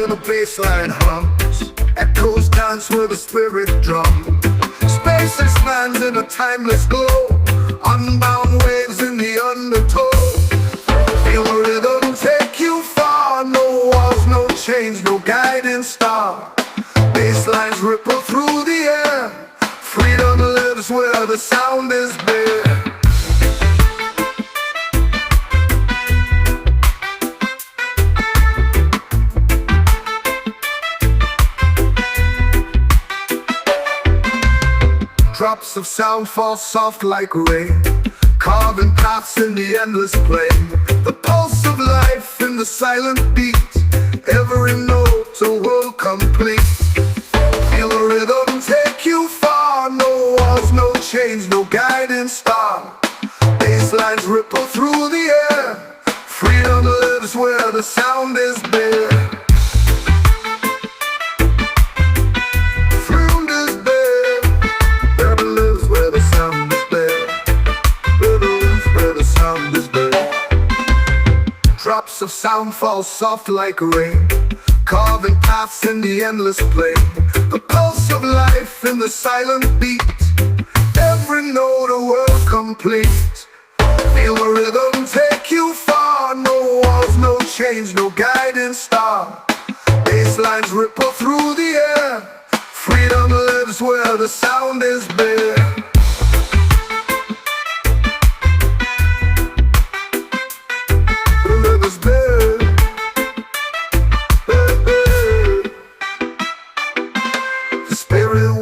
where the bass line hums, echoes dance where the spirit drums. Space expands in a timeless glow, unbound waves in the undertow. Feel the rhythm take you far, no walls, no chains, no guiding star. Bass lines ripple through the air, freedom lives where the sound is bare. Drops of sound fall soft like rain, carving paths in the endless plain. The pulse of life in the silent beat, every note a world complete. Feel the rhythm take you far, no walls, no chains, no guiding star. Bass lines ripple through the air, freedom lives where the sound is bare. Drops of sound fall soft like rain, carving paths in the endless plain. The pulse of life in the silent beat, every note a world complete. Feel the rhythm take you far, no walls, no chains, no guiding star. Bass lines ripple through the air, freedom lives where the sound is bare.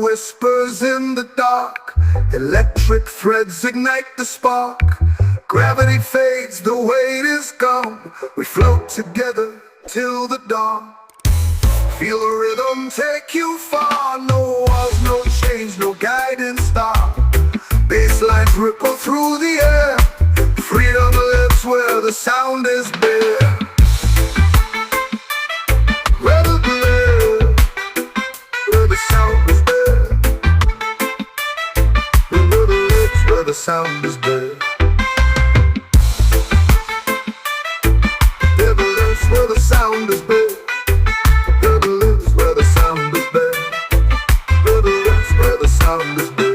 Whispers in the dark, electric threads ignite the spark. Gravity fades, the weight is gone, we float together till the dawn. Feel the rhythm take you far, no walls, no chains, no guiding star. Bass lines ripple through the air, freedom lives where the sound is bare. Where the sound is bare. Where the sound is bare. Never lives where the sound is bare. Never lives where the sound is bare. Never lives where the sound is bare.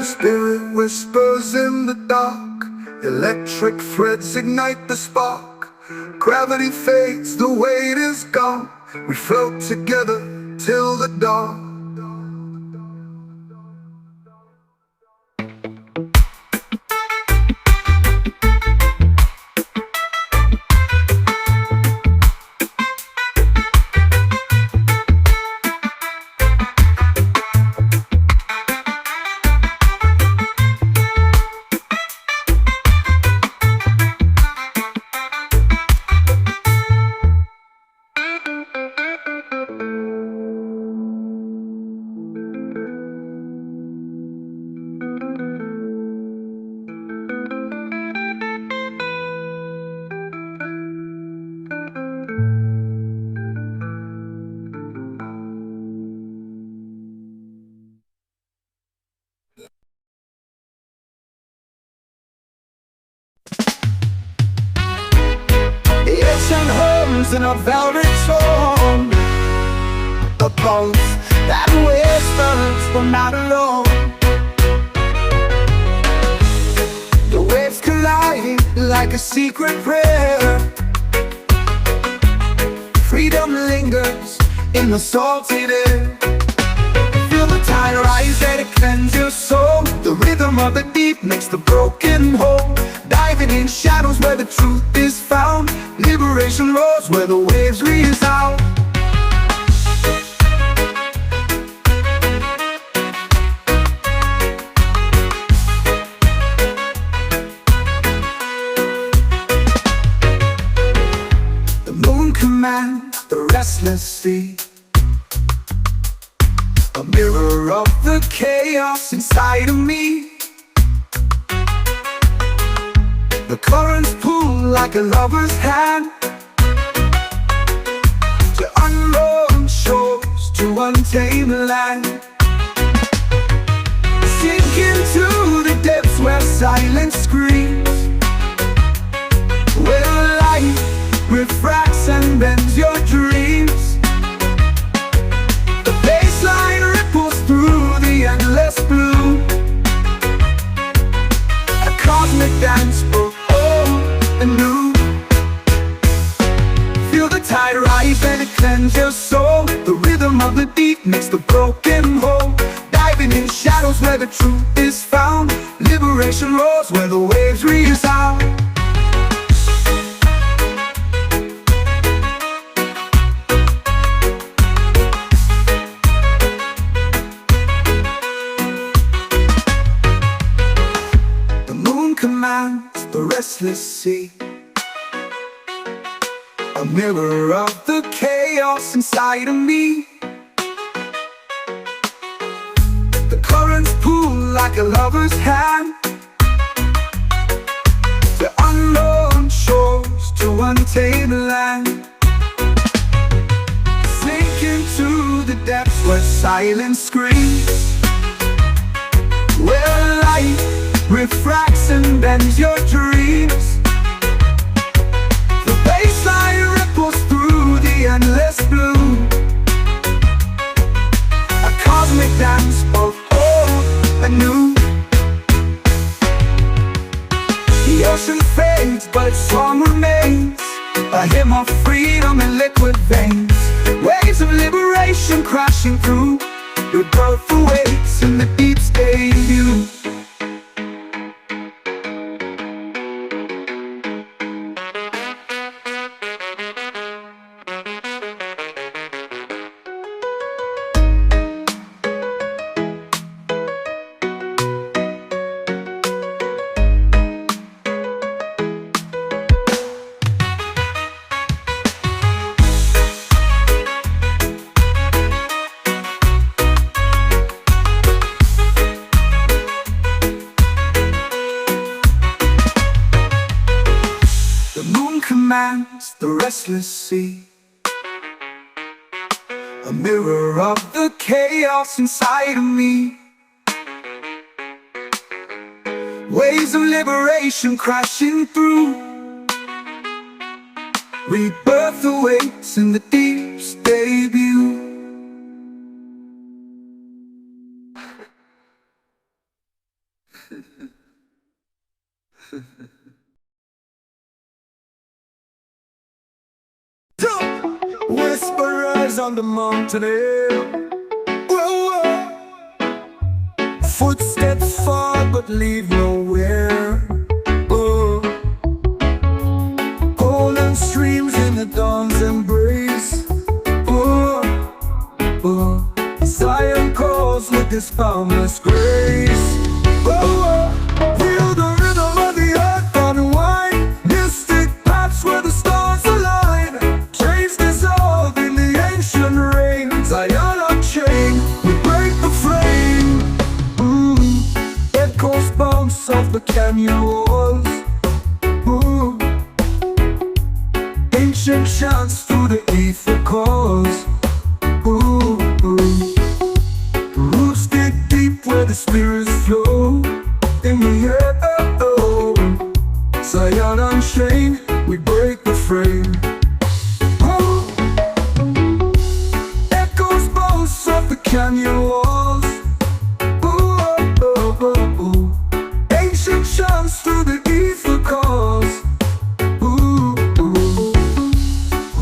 Spirit whispers in the dark, electric threads ignite the spark. Gravity fades, the weight is gone, we float together till the dawn. In a velvet tone, the bones that whispers were not alone. The waves collide like a secret prayer. Freedom lingers in the salted air. Feel the tide rise and it cleanses your soul. The rhythm of the deep makes the broken whole. Diving in shadows where the truth is found. Liberation roars where the waves resound. The moon commands the restless sea, a mirror of the chaos inside of me. The currents pull like a lover's hand, to untamed land. Sink into the depths where silence screams, where life refracts and bends your dreams. The bassline ripples through the endless blue, a cosmic dance both old and new. Feel the tide rise and it cleanses your soul. The rhythm of the deep makes the broken whole. Diving in shadows where the truth is found. Liberation roars where the waves resound. The moon commands the restless sea, a mirror of the chaos inside of me. The currents pull like a lover's hand, to unknown shores, to untamed land. Sink into the depths where silence screams, where light refracts and bends your dreams. The bassline ripples through the endless blue, a cosmic dance both old and new. The ocean fades but its song remains, a hymn of freedom in liquid veins. Waves of liberation crashing through, your birth awaits in the deep's debut. Commands the restless sea, a mirror of the chaos inside of me. Waves of liberation crashing through, rebirth awaits in the deep's debut. Whisperers on the mountain hill, whoa, whoa. Footsteps far but leave nowhere. Oh. Golden streams in the dawn's embrace. Oh, oh. Zion calls with this boundless grace. Oh, oh. Feel the rhythm of the earth unwind. Mystic paths where the stars align. Chains dissolve in the ancient rain. Zion unchained, we break the frame. Echoes bounce off the canyon walls. Ooh. Ancient chants through the ether calls. Ooh, ooh. Roots dig deep where the spirits flow. In the air, oh, oh. Zion unchained, we break the frame. Oh. Echoes bounce off the canyon walls. Ooh, oh, oh, oh. Ancient chants through the ether calls. Ooh, ooh.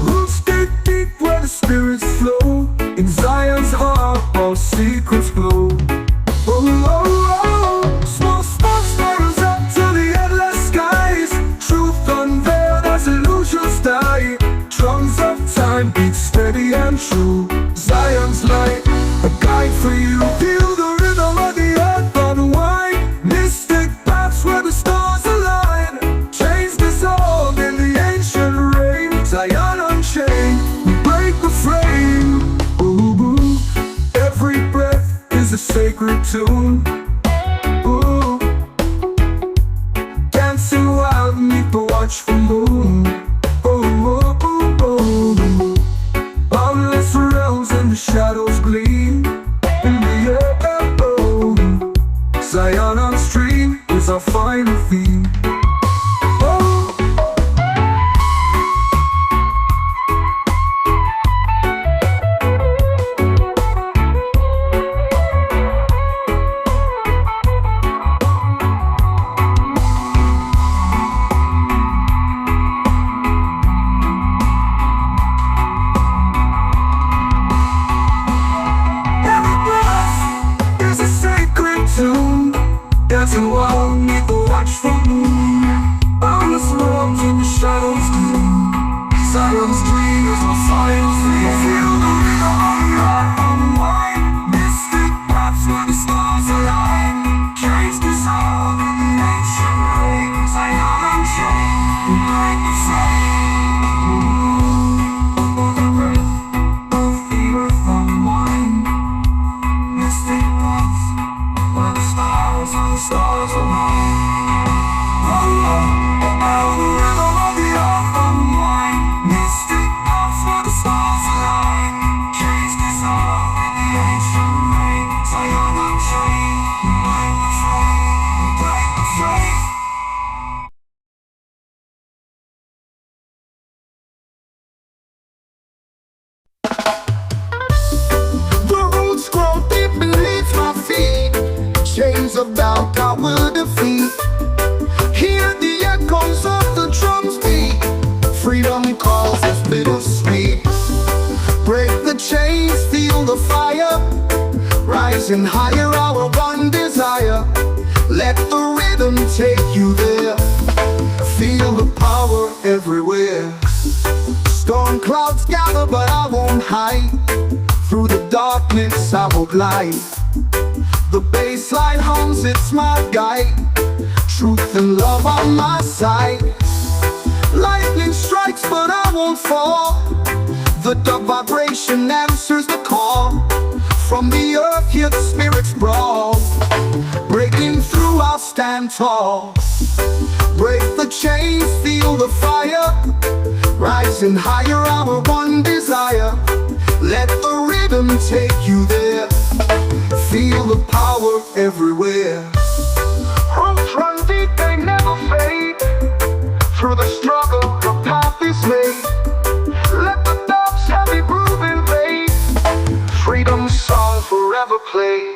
Roots dig deep where the spirits flow. In Zion's heart all secrets glow. Oh, oh, oh. Small sparks spirals up to the endless skies. Truth unveiled as illusions die. Drums of time beat steady and true. Zion's light, a guide for you. Feel the rhythm of the earth unwind. Mystic paths where the stars align. Chains dissolve in the ancient rain. Zion unchained, we break the frame. Ooh, ooh. Every breath is a sacred tune. Ooh. Dancing wild beneath the watchful moon. Oh, oh, oh, oh. Boundless realms in the shadows Silence dreams of silence. You feel the rhythm of unwind. Mystic paths where the stars align. Chains dissolve in the ancient rings. I am unchained like the stars align. Now the rhythm of the unwind. Mystic paths where the stars align. Chains dissolve in the ancient rings. I am unchained like the flame, like the flame. The roots grow deep beneath my feet. Chains about our defeat. Hear the echoes of the drums beat. Freedom calls us bittersweet. Break the chains, feel the fire. Rising higher, our one desire. Let the rhythm take you there. Feel the power everywhere. Storm clouds gather, but I won't hide. Through the darkness I will glide. The bassline hums, it's my guide. Truth and love on my side. Lightning strikes, but I won't fall. The dub vibration answers the call. From the earth, hear the spirits brawl. Breaking through, I'll stand tall. Break the chains, feel the fire. Rising higher, our one desire. Let the rhythm take you there. Feel the power everywhere. Roots run deep, they never fade. Through the struggle, the path is made. Let the dove's heavy groove invade. Freedom's song forever play.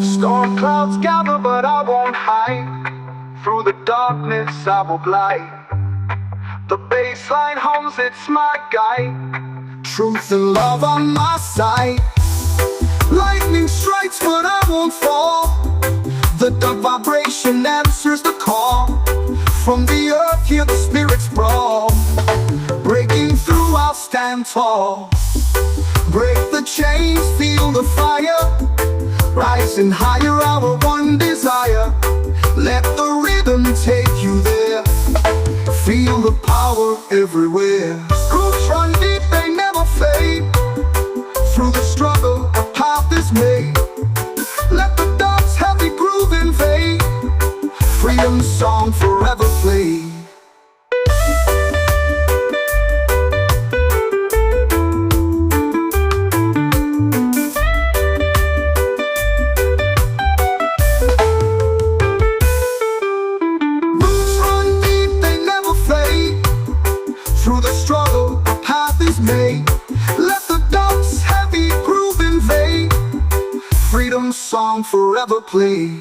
Storm clouds gather, but I won't hide. Through the darkness I will glide. The bassline hums, it's my guide. Truth and love on my side. Lightning strikes, but I won't fall. The dub vibration answers the call. From the earth, hear the spirits brawl. Breaking through, I'll stand tall. Break the chains, feel the fire. Rising higher, our one desire. Let the rhythm take you there. Feel the power everywhere. Roots run deep, they never fade. Through the struggle, a path is made. Let the dove's heavy groove invade. Freedom's song forever play. Through the struggle, a path is made. Let the dove's heavy groove invade. Freedom's song forever play.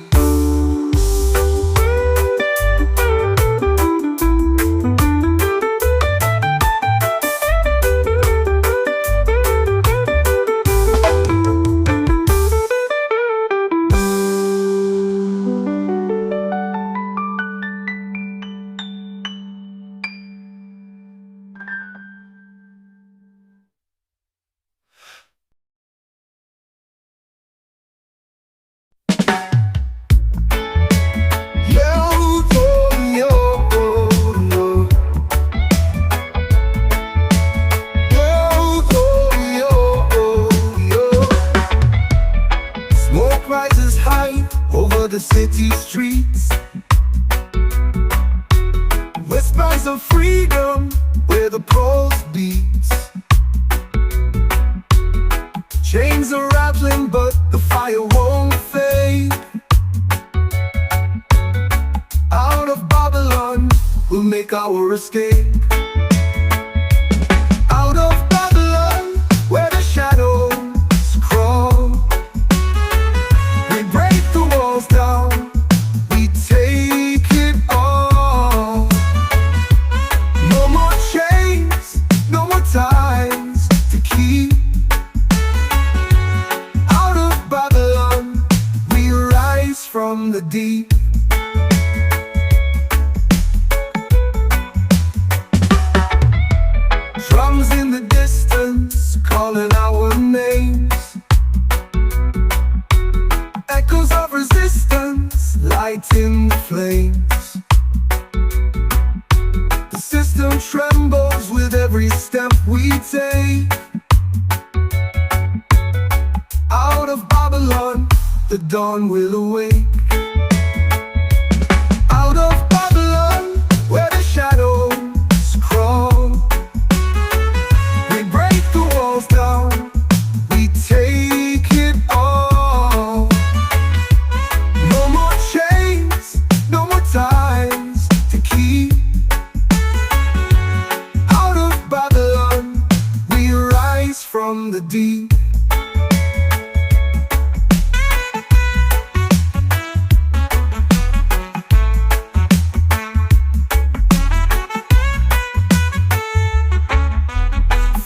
The city streets, whispers of freedom where the pulse beats. Chains are rattling, but the fire won't fade. Out of Babylon, we'll make our escape. Out of Babylon, where the shadows in the flames. The system trembles with every step we take. Out of Babylon, the dawn will awake. Out of Babylon, where the shadows crawl, we break the walls down, we take it all. No more chains, no more ties to keep. Out of Babylon, we rise from the deep.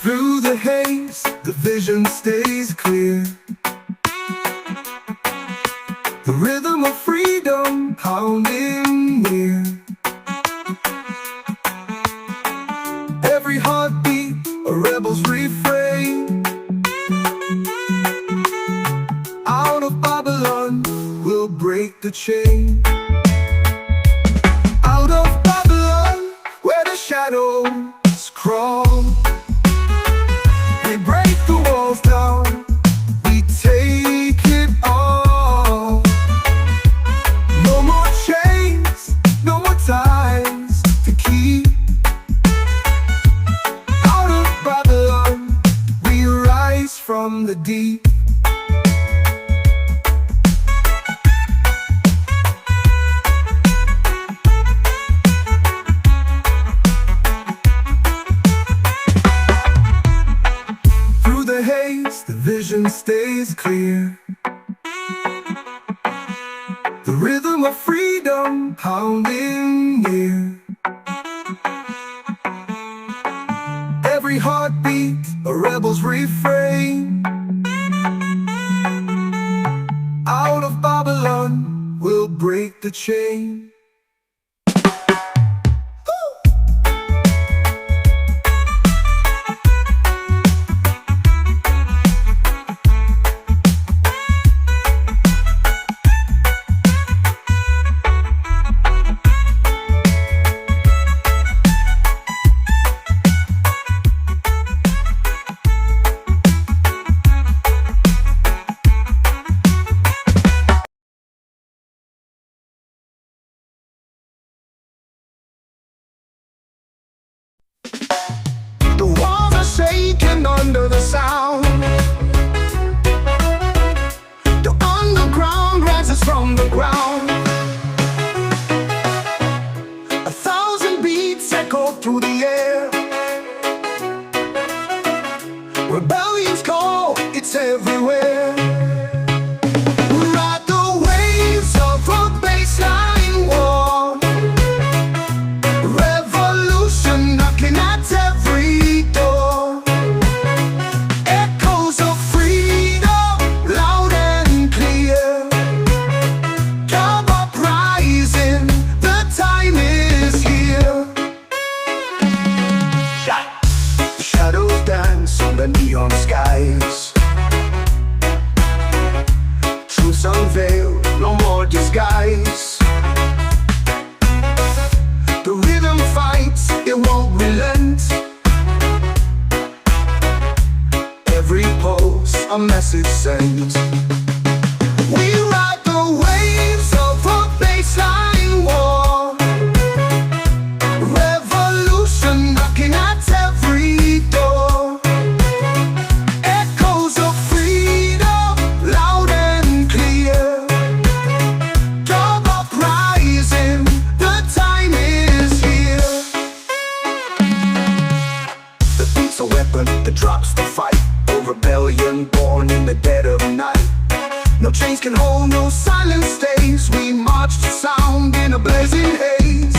Through the haze, the vision stays clear. The rhythm of freedom pounding near. Every heartbeat, a rebel's refrain. Out of Babylon, we'll break the chain. Out of Babylon, where the shadows crawl, we break the walls down, we take it all. No more chains, no more ties to keep. Out of Babylon, we rise from the deep. The haze, the vision stays clear. The rhythm of freedom pounding near. Every heartbeat, a rebel's refrain. Out of Babylon, we'll break the chain. The walls are shaking under the sound. The underground rises from the ground. 1,000 beats echo through the air. Rebellion's call, it's everywhere. We ride the waves of a baseline war. Revolution knocking at every door. Echoes of freedom, loud and clear. Come uprising, the time is here. The shadows dance on the neon skies. Truths unveiled, no more disguise. The rhythm fights, it won't relent. Every pulse, a message sent. We ride the waves of a baseline war. Revolution knocking at every door. Echoes of freedom, loud and clear. Come uprising, the time is here. The beat's a weapon that drops the fight. Oh, rebellion born in the dead of night. No chains can hold, no silence stays. We march to sound in a blazing haze.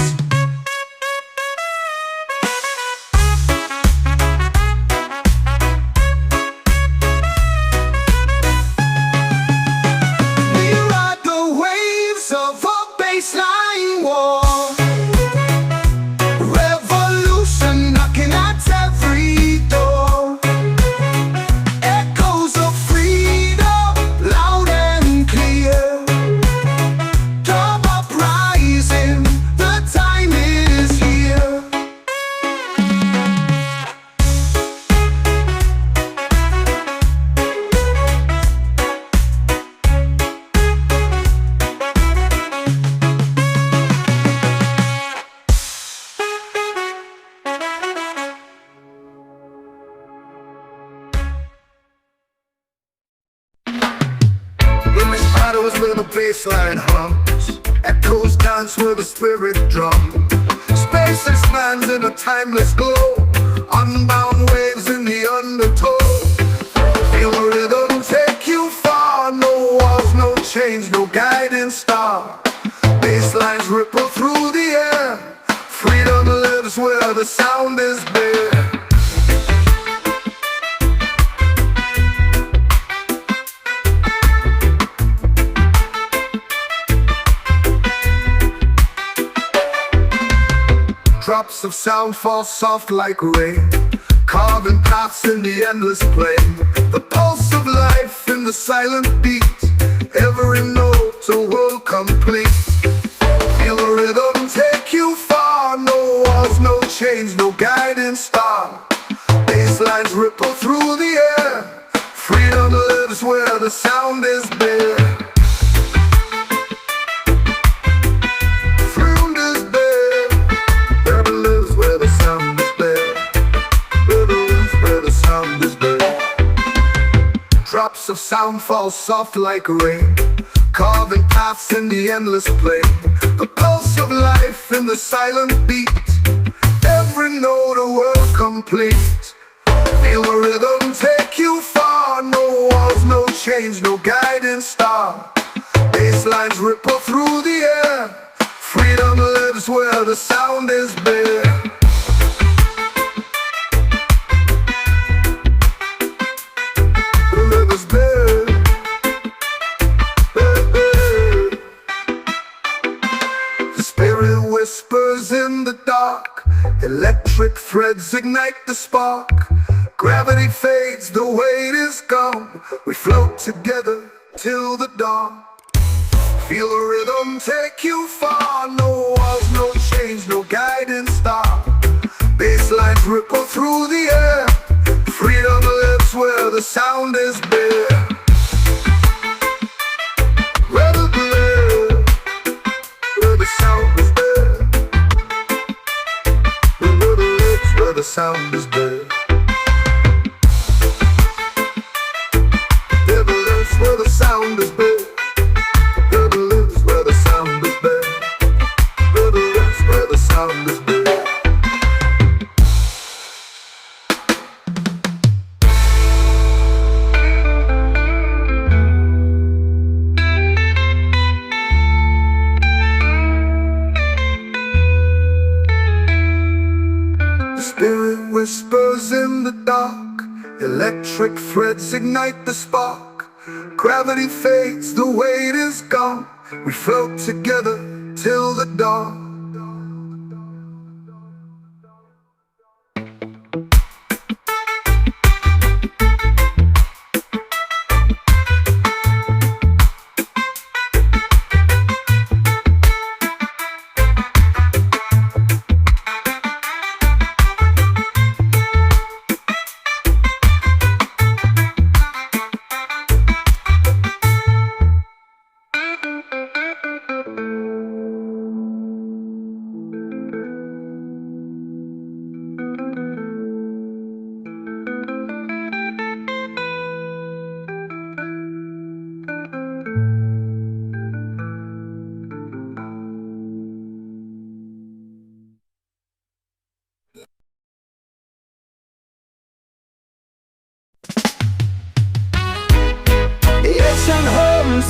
We ride the waves of a baseline war. Revolution knocking at every door. Echoes of freedom, loud and clear. Come up shadows where the bassline hums, echoes dance where the spirit drums. Space expands in a timeless glow, unbound waves in the undertow. Feel the rhythm take you far, no walls, no chains, no guiding star. Basslines ripple through the air, freedom lives where the sound is bare. Drops of sound fall soft like rain, carving paths in the endless plain. The pulse of life in the silent beat, every note a world complete. Feel the rhythm take you far, no walls, no chains, no guiding star. Basslines ripple through the air, freedom lives where the sound is bare. Drops of sound fall soft like rain, carving paths in the endless plain. The pulse of life in the silent beat, every note a world complete. Feel the rhythm take you far, no walls, no chains, no guiding star. Basslines ripple through the air, freedom lives where the sound is bare. Whispers in the dark, electric threads ignite the spark. Gravity fades, the weight is gone, we float together till the dawn. Feel the rhythm take you far, no walls, no chains, no guiding star. Basslines ripple through the air, freedom lives where the sound is bare. Where the sound is bare. Where the sound is bare. Never lives where the sound is bare. Never lives where the sound is bare. Never lives where the sound is bare. Spirit whispers in the dark, electric threads ignite the spark. Gravity fades, the weight is gone, we float together till the dawn.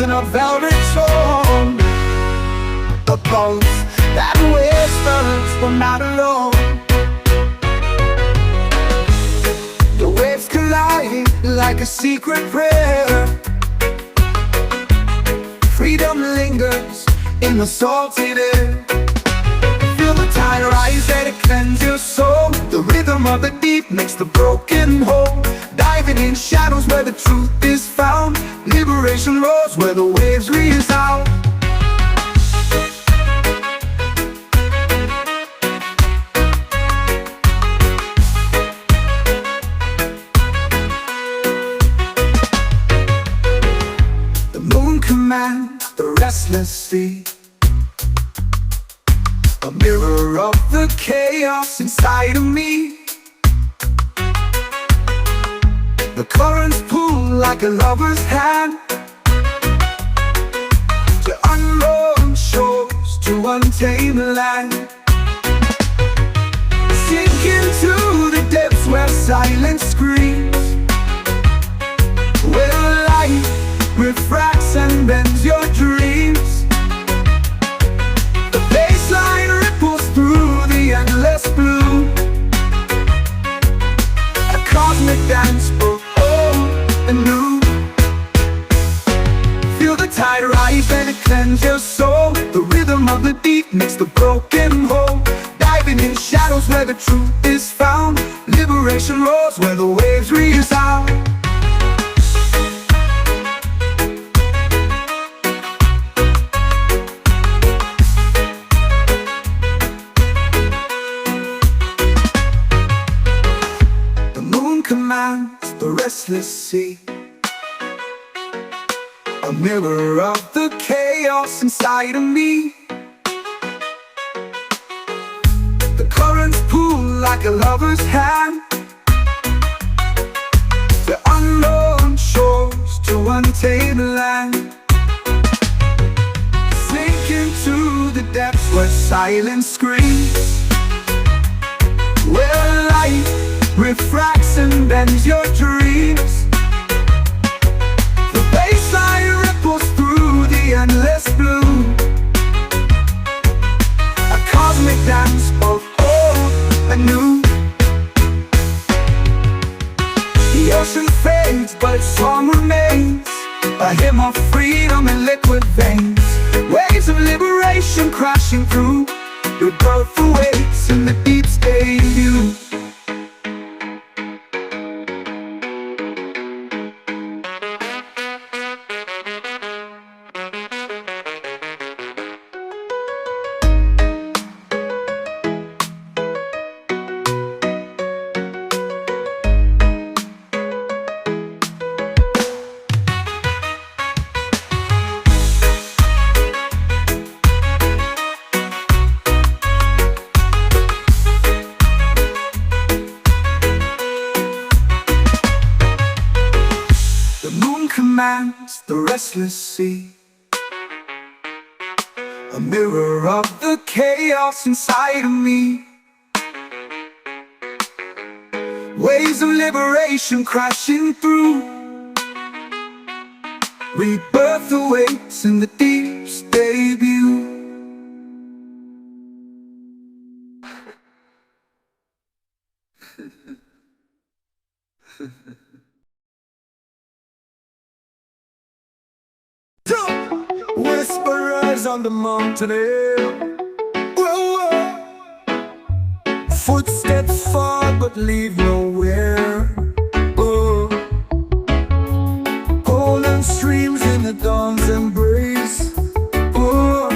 In a velvet tone, the bones that whispers were not alone. The waves colliding like a secret prayer. Freedom lingers in the salted air. Feel the tide rise and it cleanses your soul. The rhythm of the deep makes the broken whole. Diving in shadows where the truth is found. Liberation roars where the waves resound. The moon commands the restless sea, a mirror of the chaos inside of me. The currents pull like a lover's hand, untamed land. Sink into the depths where silence screams, where light refracts and bends your dreams. The bassline ripples through the endless blue, a cosmic dance both old and new. Feel the tide rise and it cleanses your soul. The rhythm of the deep makes the broken whole. Diving in shadows where the truth is found. Liberation roars where the waves resound. The moon commands the restless sea, a mirror of the chaos inside of me. The currents pull like a lover's hand, the unknown shores to untamed land. Sink into the depths where silence screams, where light refracts and bends your dreams. The bassline ripples through the endless blue, a cosmic dance both old and new. The ocean fades but its song remains, a hymn of freedom in liquid veins. Waves of liberation crashing through, your birth awaits in the deep's debut. Commands the restless sea, a mirror of the chaos inside of me. Waves of liberation crashing through, rebirth awaits in the deep's debut. Whisperers on the mountain air, whoa, whoa. Footsteps far but leave nowhere. Oh. Golden streams in the dawn's embrace. Oh,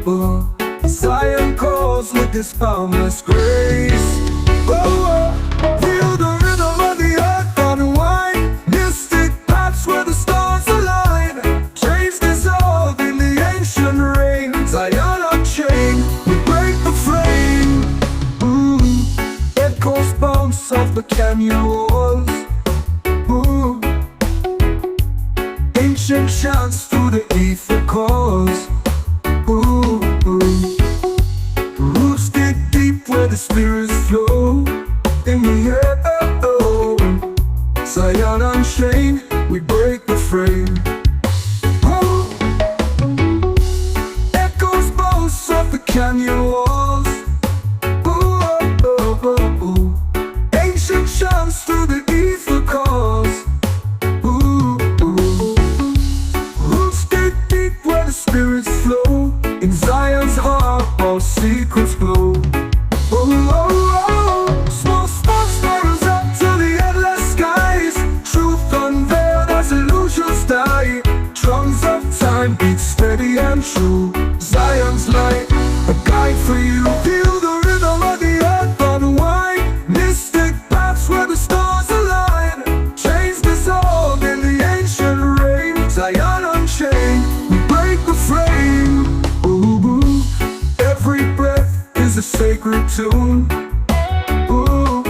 oh. Zion calls with this boundless grace. Oh, oh. Feel the rhythm of the earth unwind. Mystic paths where the stars align. Chains dissolve in the ancient rain. Zion unchained, we break the frame. Echoes bounce off the canyon walls. Ooh. Ancient chants through the ether calls. Ooh, ooh. Roots dig deep where the spirits flow. In the air, oh. Zion unchained, we break the frame. Ooh. Echoes bounce off the canyon walls. Ooh, oh, oh, oh. Ancient chants through the ether calls. Ooh, ooh. Roots dig deep where the spirits flow. In Zion's heart, all secrets glow. Oh, oh, oh. Small sparks spirals up to the endless skies. Truth unveiled as illusions die. Drums of time beat steady and true. Zion's light, a guide for you. Feel the rhythm of the earth unwind. Mystic paths where the stars align. Chains dissolve in the ancient rain. Zion unchained, we break the frame. Ooh, ooh. Every breath is a sacred tune. Ooh.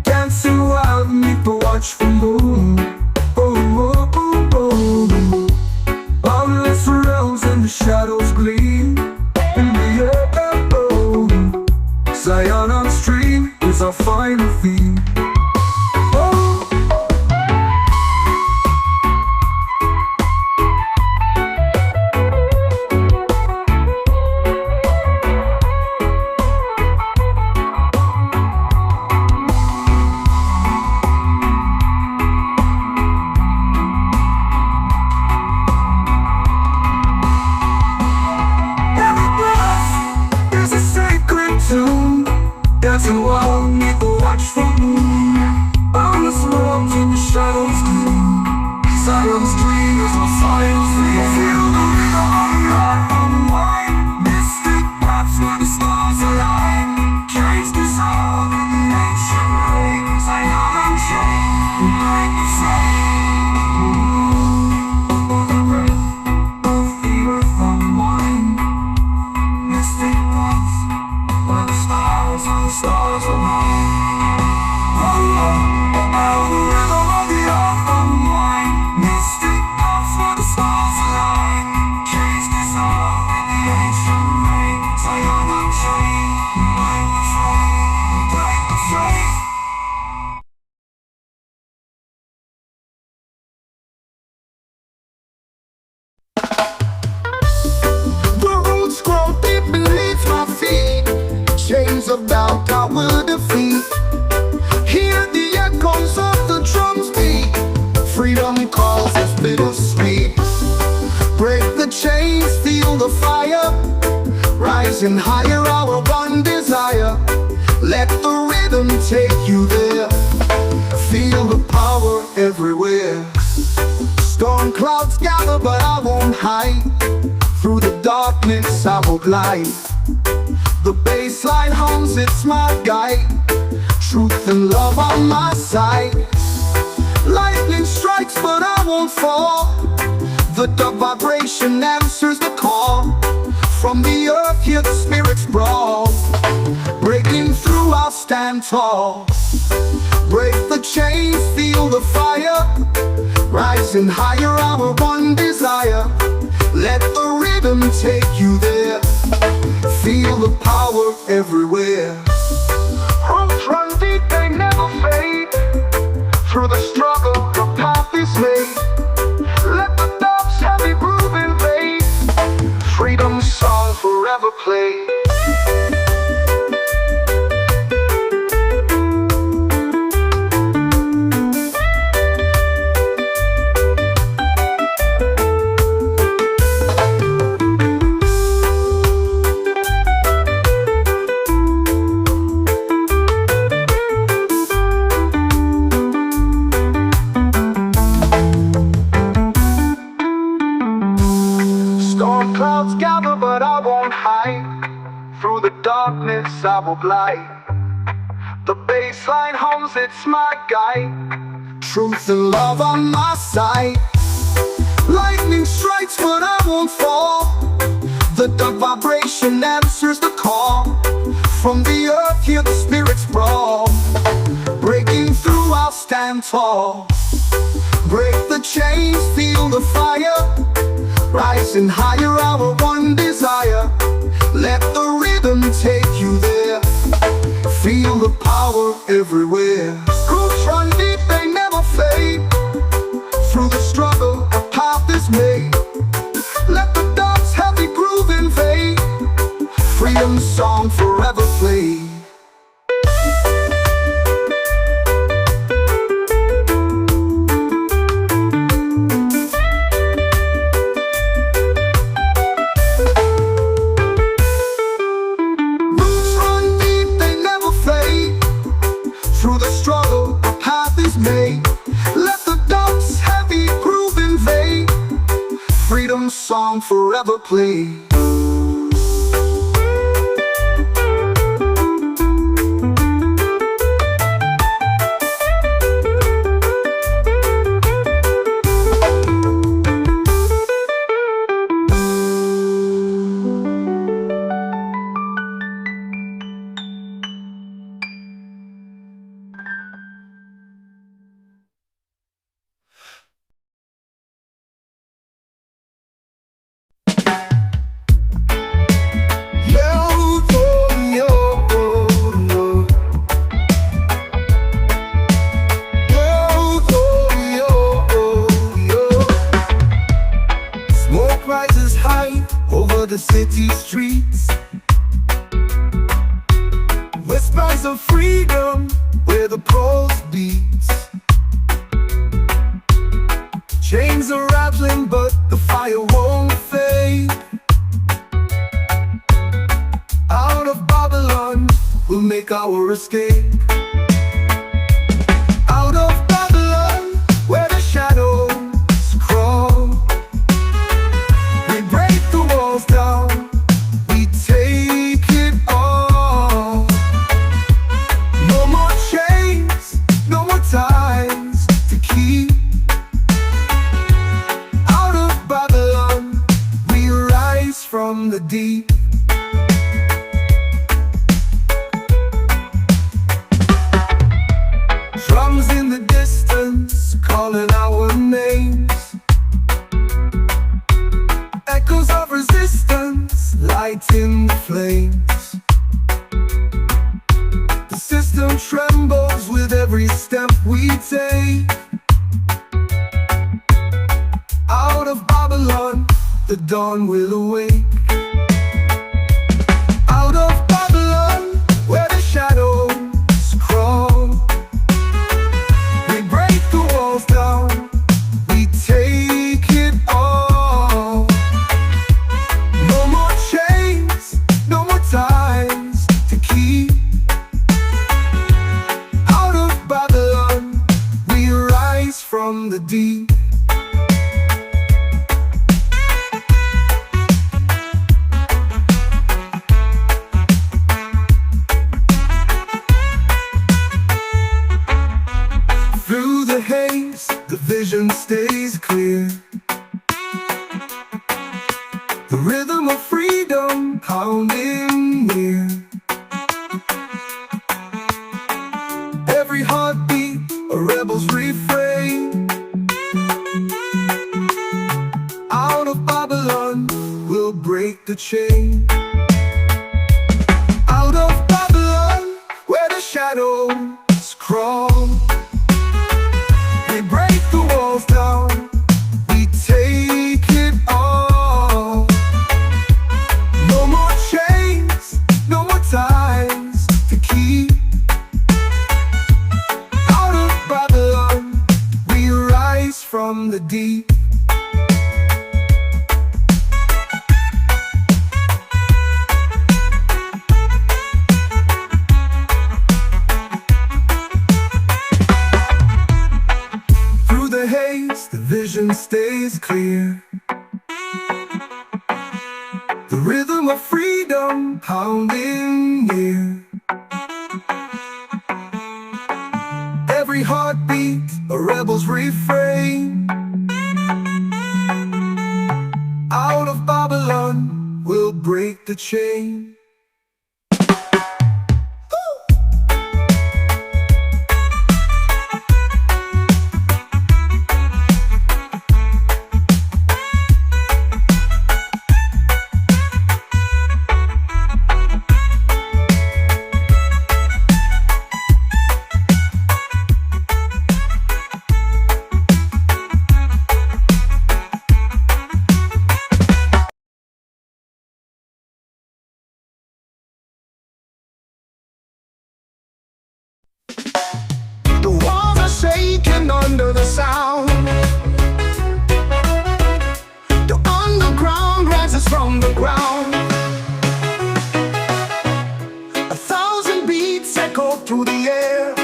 Dancing wild beneath the watchful moon. Oh, oh, oh, oh. Boundless realms in the shadows gleam. freedom's dreams of science. We feel the rhythm, unwind. Mystic paths where the stars align. Chains dissolve in the ancient rings. I am unchained, like the flame. The breath of the earth unwind. Mystic paths where the stars align. Chains of doubt I will defeat. Hear the echoes of the drums beat. Freedom calls us bittersweet. Break the chains, feel the fire. Rising higher, our one desire. Let the rhythm take you there. Feel the power everywhere. Storm clouds gather but I won't hide. Through the darkness I will glide. The bass line hums, it's my guide. Truth and love on my side. Lightning strikes but I won't fall. The dark vibration answers the call. From the earth here the spirits brawl. Breaking through I'll stand tall. Break the chains, feel the fire. Rising higher, our one desire. Let the rhythm take you there. Feel the power everywhere. Roots run deep, they never fade. Through the struggle, the path is made. Let the doves heavy groove invade. Freedom's song forever play. Storm clouds gather but I won't hide. Through the darkness I will glide. The bass line hums, it's my guide. Truth and love on my side. Lightning strikes but I won't fall. The dark vibration answers the call. From the earth here the spirits brawl. Breaking through I'll stand tall. Break the chains, feel the fire. Rising higher, our one desire. Let the rhythm take you there. Feel the power everywhere. Roots run deep, they never fade. Through the struggle, a path is made. Let the doves heavy groove invade. Freedom's song forever play. Through the struggle, a path is made. Let the doves heavy groove invade. Freedom's song forever play. The city streets, whispers of freedom where the pulse beats. Chains are rattling but the fire won't fade. Out of Babylon we'll make our escape. Out of Babylon where the shadows our names. Echoes of resistance lighting the flames. The system trembles with every step we take. Out of Babylon, the dawn will awake. Out of Babylon, where the shadows crawl, we break the walls down, we take it all. No more chains, no more ties to keep. Out of Babylon, we rise from the deep. Through the haze, the vision stays clear. The rhythm of freedom pounding near. Every heartbeat, a rebel's refrain. Out of Babylon, we'll break the chain. Out of Babylon, where the shadows crawl, we break the walls down, we take it all. No more chains, no more ties to keep. Out of Babylon, we rise from the deep. The vision stays clear. The rhythm of freedom pounding near. Every heartbeat, a rebel's refrain. Out of Babylon, we'll break the chain. Shaking under the sound. The underground rises from the ground. 1,000 beats echo through the air.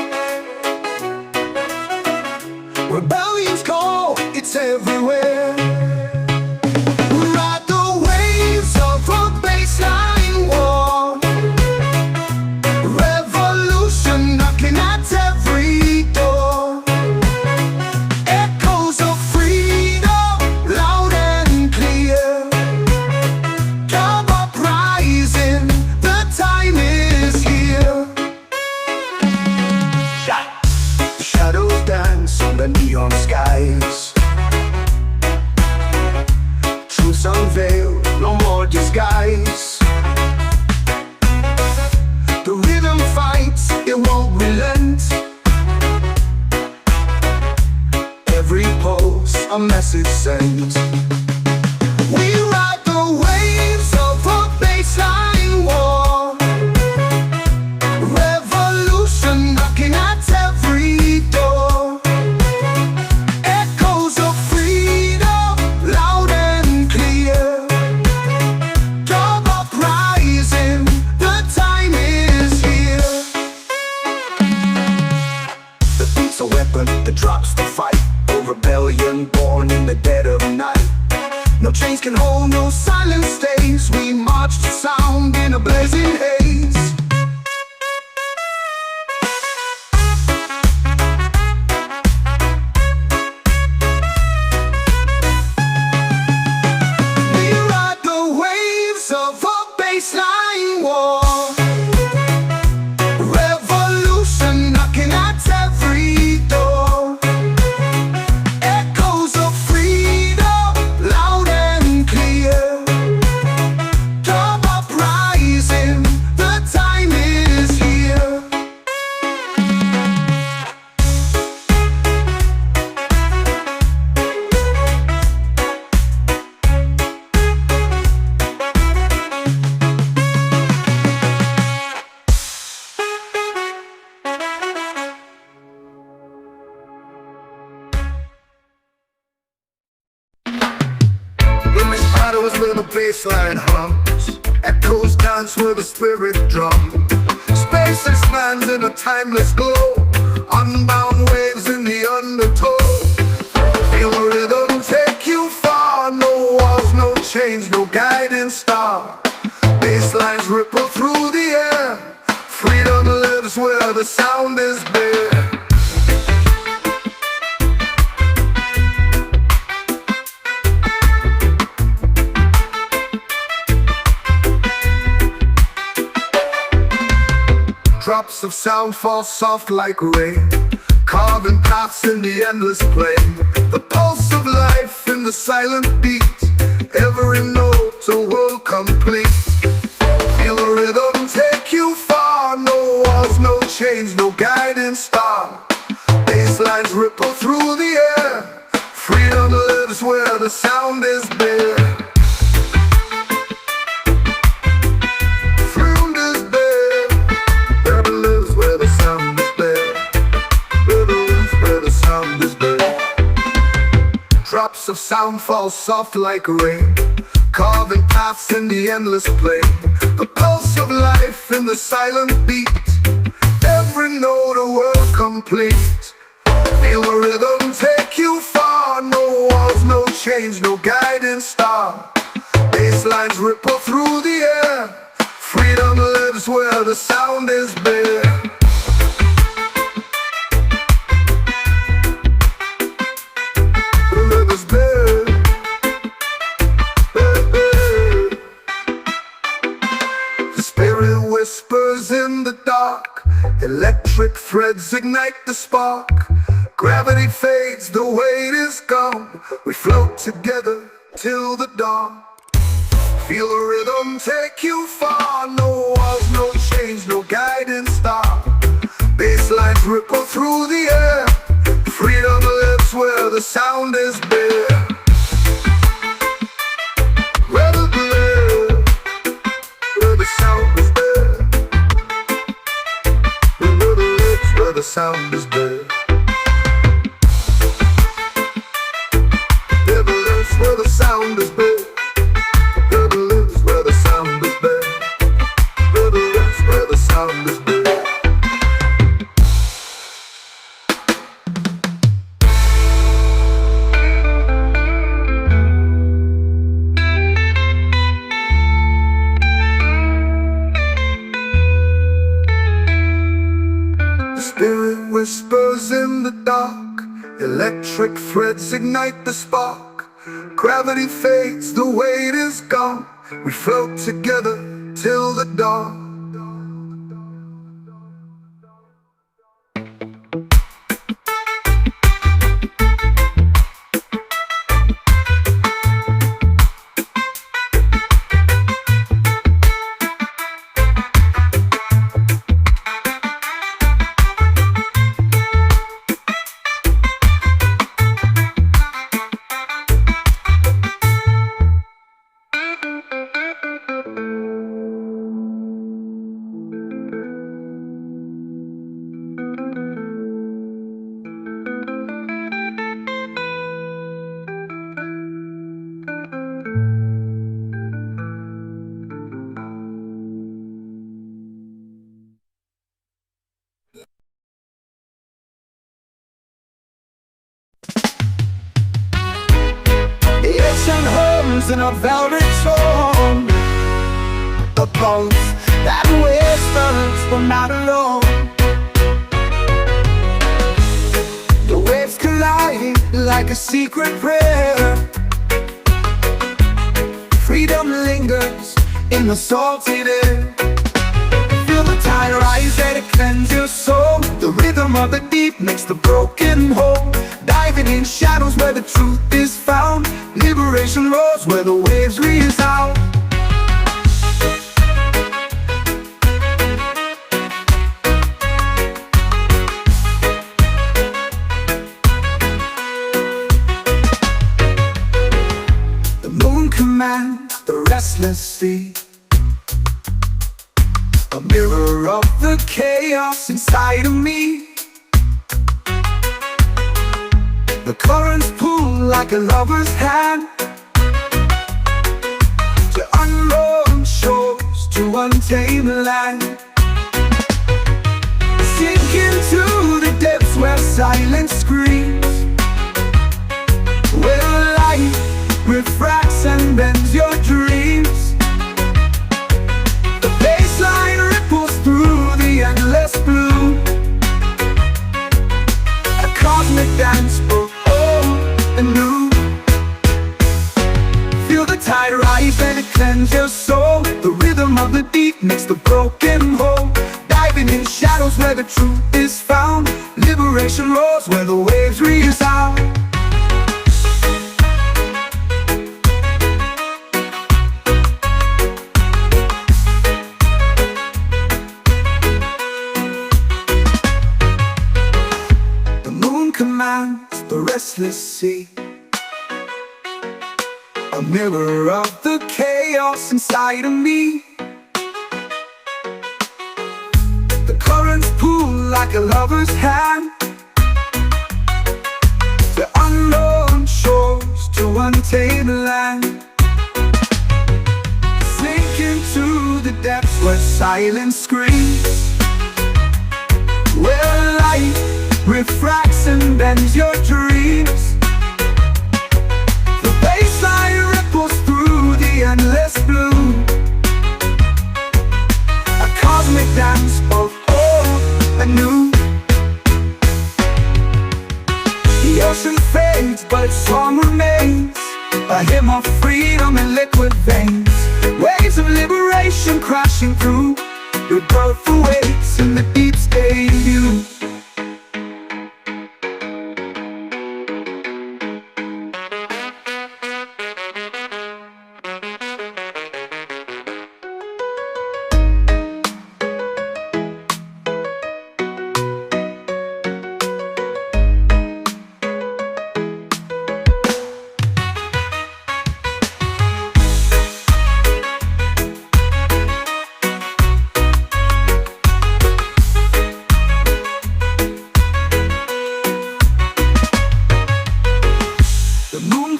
Rebellion's call, it's everywhere. We ride the waves of a baseline war. Revolution knocking at every door. Neon skies, truths unveiled, no more disguise. The rhythm fights, it won't relent. Every pulse, a message sent. We ride the waves of a baseline war. Revolution knocking at every door. That drops the fight, a rebellion born in the dead of night. No chains can hold, no silence stays. We march to sound in a blazing haze. We ride the waves of a baseline war. Revolution knocking at every door. shadows where the bassline hums, echoes dance where the spirit drums. Space expands in a timeless glow, unbound waves in the undertow. Feel the rhythm take you far, no walls, no chains, no guiding star. Basslines ripple through the air, freedom lives where the sound is bare. Drops of sound fall soft like rain, carving paths in the endless plain. The pulse of life in the silent beat, every note a world complete. Feel the rhythm take you far, no walls, no chains, no guiding star. Basslines ripple through the air, freedom lives where the sound is bare. Drops of sound fall soft like rain, carving paths in the endless plain. The pulse of life in the silent beat, every note a world complete. Feel the rhythm take you far, no walls, no chains, no guiding star. Basslines ripple through the air, freedom lives where the sound is bare. Whispers in the dark, electric threads ignite the spark. Gravity fades, the weight is gone, we float together till the dawn. Feel the rhythm take you far, no walls, no chains, no guiding star. Basslines ripple through the air, freedom lives where the sound is bare. Where the sound is bare. The sound is bare. Never lives where the sound is bare. Never lives where the sound is bare. Never lives where the sound is bare. Spirit whispers in the dark, electric threads ignite the spark. Gravity fades, the weight is gone, we float together till the dawn. In a velvet tone, the bones that whispers were not alone. The waves collide like a secret prayer. Freedom lingers in the salted air. Feel the tide rise and it cleanses your soul. The rhythm of the deep makes the broken whole. Diving in shadows where the truth is found. Liberation roars where the waves resound. The moon commands the restless sea, a mirror of the chaos inside of me. The currents pull like a lover's hand, to untamed land. Sink into the depths where silence screams, where light refracts and bends your dreams. The bassline ripples through the endless blue, a cosmic dance for old and new. Feel the tide rise and it cleanses your soul. The rhythm of the deep makes the broken whole. Diving in shadows where the truth is found. Liberation roars where the waves resound. The moon commands the restless sea, a mirror of the chaos inside of me. The currents pull like a lover's hand, to unknown shores, to untamed land. Sink into the depths where silence screams, where light refracts and bends your dreams. The bassline ripples through the endless blue, a cosmic dance of old and new. The ocean fades, but its song remains, a hymn of freedom in liquid veins. Waves of liberation crashing through, your birth awaits in the deep's debut.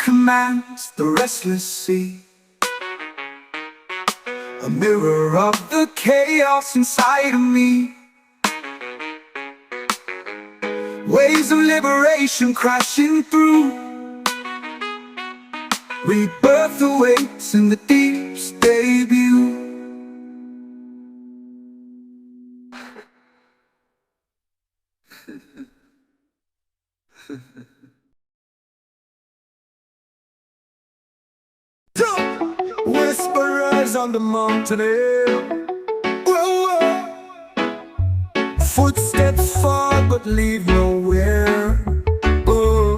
Commands the restless sea, a mirror of the chaos inside of me. Waves of liberation crashing through, rebirth awaits in the deep's debut. Whisperers on the mountain hill, whoa, whoa. Footsteps fall but leave nowhere. Oh.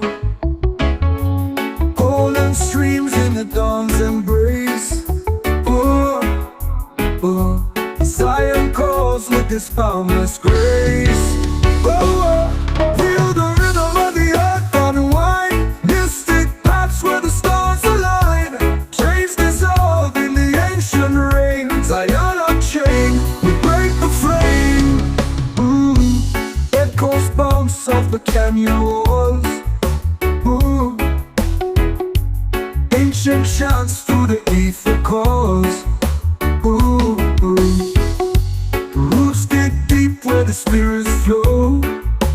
Golden streams in the dawn's embrace. Oh. Oh. Zion calls with this boundless grace. Oh, oh. Feel the rhythm of the earth unwind. Mystic paths where the stars align. Chains dissolve in the ancient rain. Zion unchained, we break the frame. Echoes bounce off the canyon walls. Ooh. Ancient chants through the ether calls. Ooh. Roots dig deep where the spirits flow.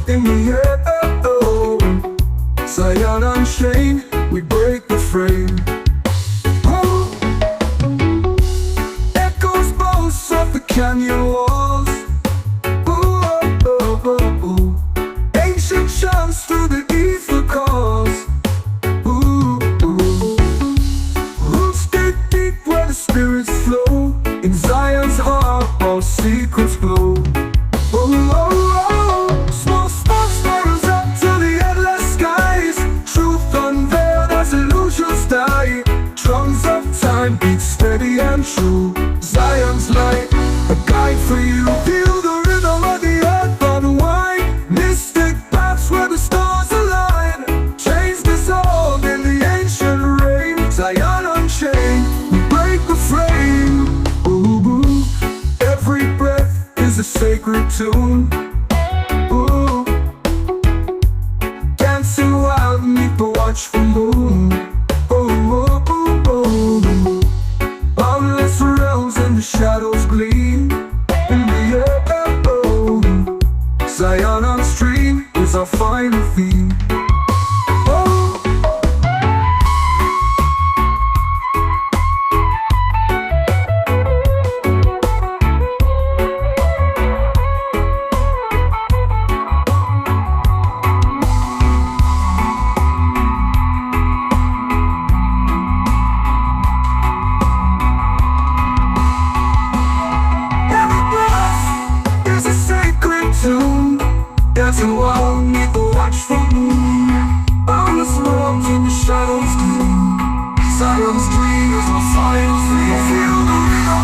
In the air, oh, oh. Zion unchained, we break the frame. Oh. Echoes bounce off the canyon walls. Ooh, oh, oh, oh. Ancient chants through the ether calls. Ooh, ooh. Roots dig deep where the spirits flow. In Zion's heart, all secrets glow. Oh, oh, oh. Small sparks spirals up to the endless skies. Truth unveiled as illusions die. Drums of time beat steady and true. Zion's light, a guide for you. Feel the rhythm of the earth unwind. Mystic paths where the stars align. Chains dissolve in the ancient rain. Zion unchained, we break the frame. Ooh, ooh. Every breath is a sacred tune. Ooh. Dancing wild beneath the watchful moon. Oh, oh, oh, oh. Boundless realms in the shadows Silence dreams of silence free. Feel the rhythm,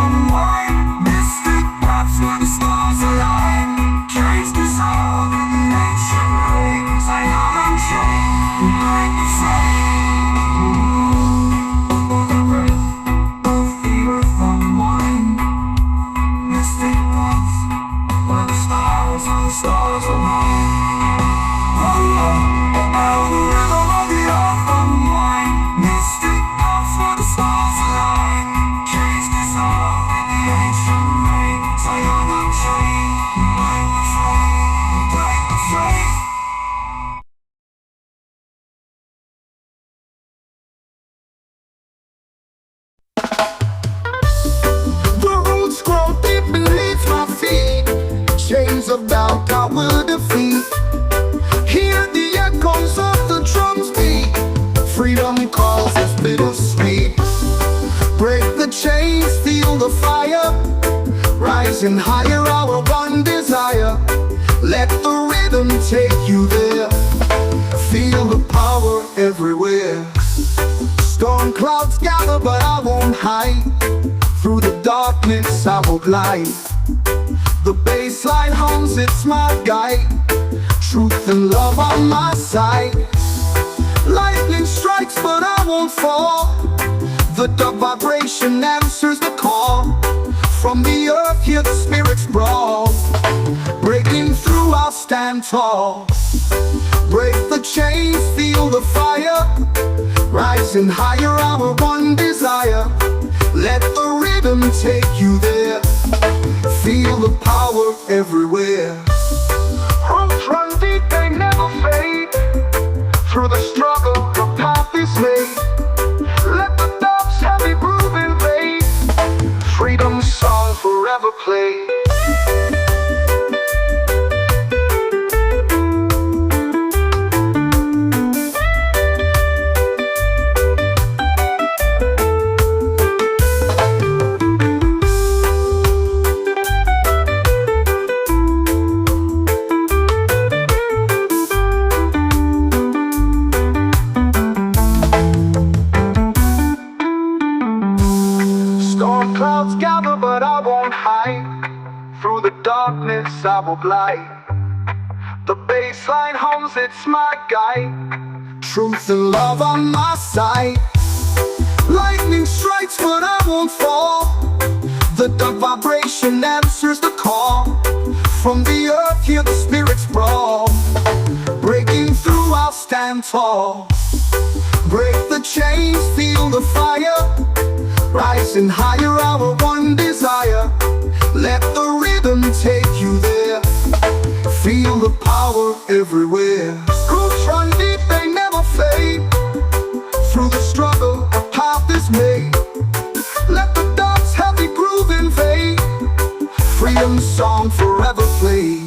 unwind. Mystic paths where the stars align. Chains dissolve in the ancient rings. I am unchained, like the sun. Of the earth unwind. Mystic paths where the stars align. Chains of doubt I will defeat. Hear the echoes of the drums beat. Freedom calls us bittersweet. Break the chains, feel the fire. Rising higher, our one desire. Let the rhythm take you there. Feel the power everywhere. Storm clouds gather but I won't hide. Through the darkness I will glide. The bass line hums, it's my guide. Truth and love on my side. Lightning strikes but I won't fall. The dark vibration answers the call. From the earth here the spirits brawl. Breaking through I'll stand tall. Break the chains, feel the fire. Rising higher, our one desire. Let the rhythm take you there. Feel the power everywhere. Roots run deep, they never fade. Through the struggle, the path is made. Let the dove's heavy groove invade. Freedom's song forever play. Clouds gather but I won't hide. Through the darkness I will glide. The bass line hums, it's my guide. Truth and love on my side. Lightning strikes but I won't fall. The dark vibration answers the call. From the earth here the spirits brawl. Breaking through I'll stand tall. Break the chains, feel the fire. Rising higher, our one desire. Let the rhythm take you there. Feel the power everywhere. Roots run deep, they never fade. Through the struggle, a path is made. Let the dove's heavy groove invade. Freedom's song forever play.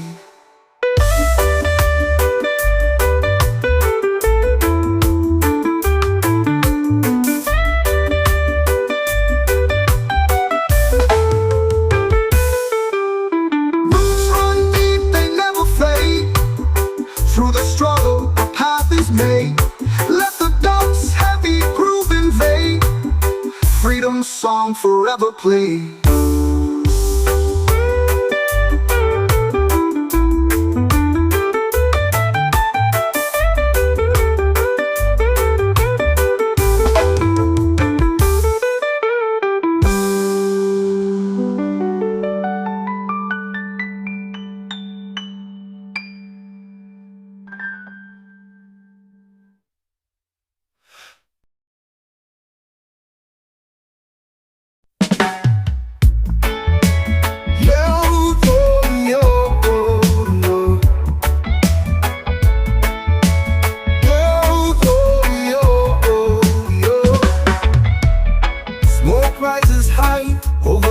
Let the dove's heavy groove invade. Freedom's song forever play.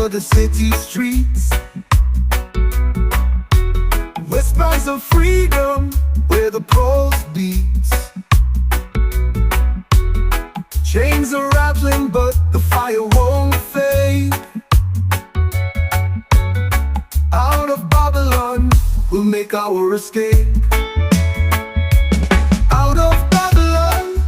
The city streets, whispers of freedom where the pulse beats. Chains are rattling but the fire won't fade. Out of Babylon we'll make our escape. Out of Babylon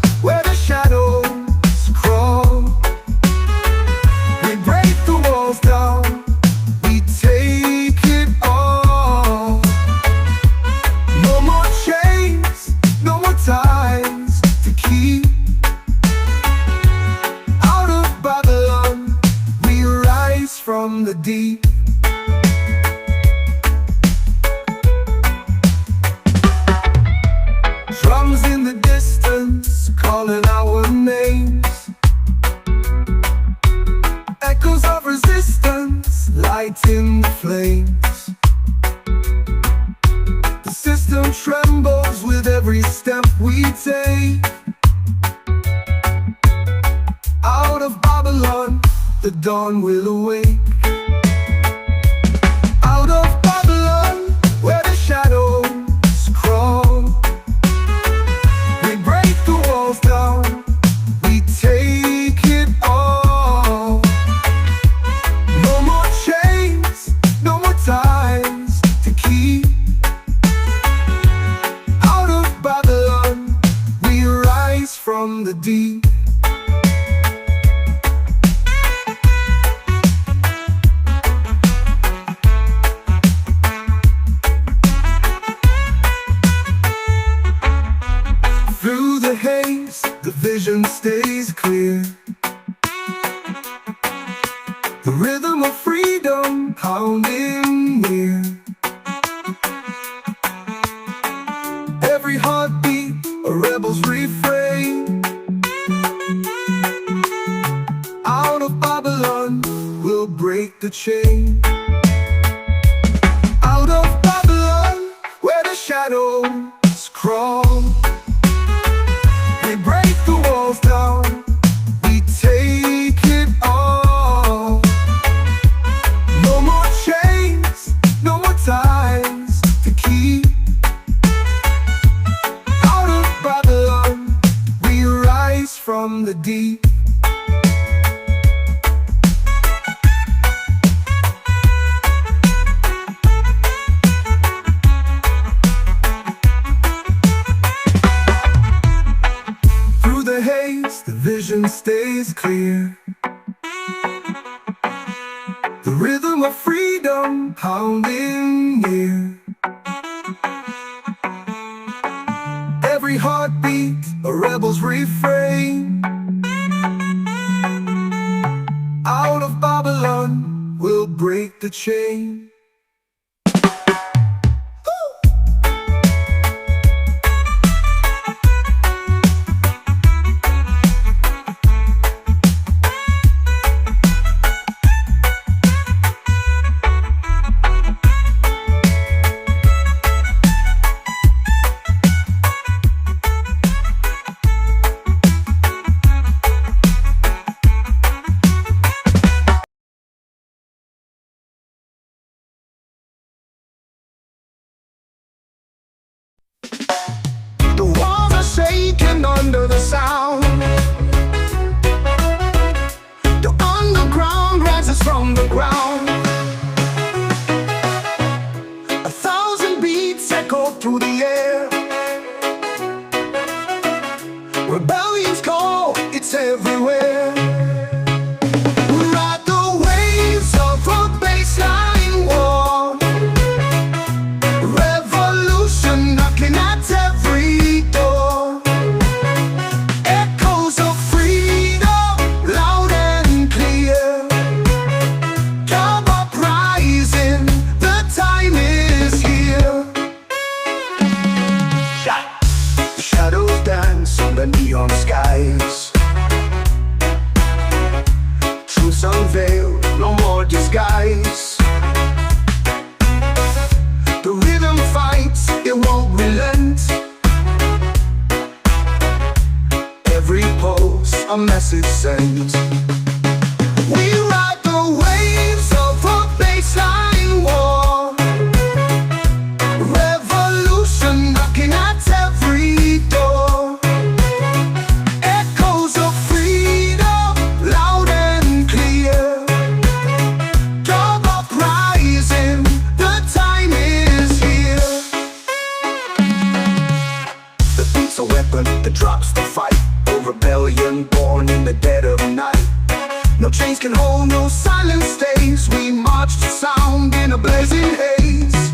dawn will awake. Out of Babylon, where the shadows crawl, we break the walls down, we take it all. No more chains, no more ties to keep. Out of Babylon, we rise from the deep. Through the haze, the vision stays clear. The rhythm of freedom pounding near. Every heartbeat, a rebel's refrain. Out of Babylon, we'll break the chain. Out of Babylon, where the shadows crawl, we break the walls down, we take it all. No more chains, no more ties to keep. Out of Babylon, we rise from the deep. The vision stays clear. The rhythm of freedom pounding near. Every heartbeat, a rebel's refrain. Out of Babylon, we'll break the chain. Shaking under the sound. The underground rises from the ground. 1,000 beats echo through the air. Rebellion's call, it's everywhere. We ride the waves of a baseline war. Revolution knocking at every door. Neon skies, truths unveiled, no more disguise. The rhythm fights, it won't relent. Every pulse, a message sent. We ride the waves of a baseline war. Revolution knocking at every door. That drops the fight, a rebellion born in the dead of night. No chains can hold, no silence stays. We march to sound in a blazing haze.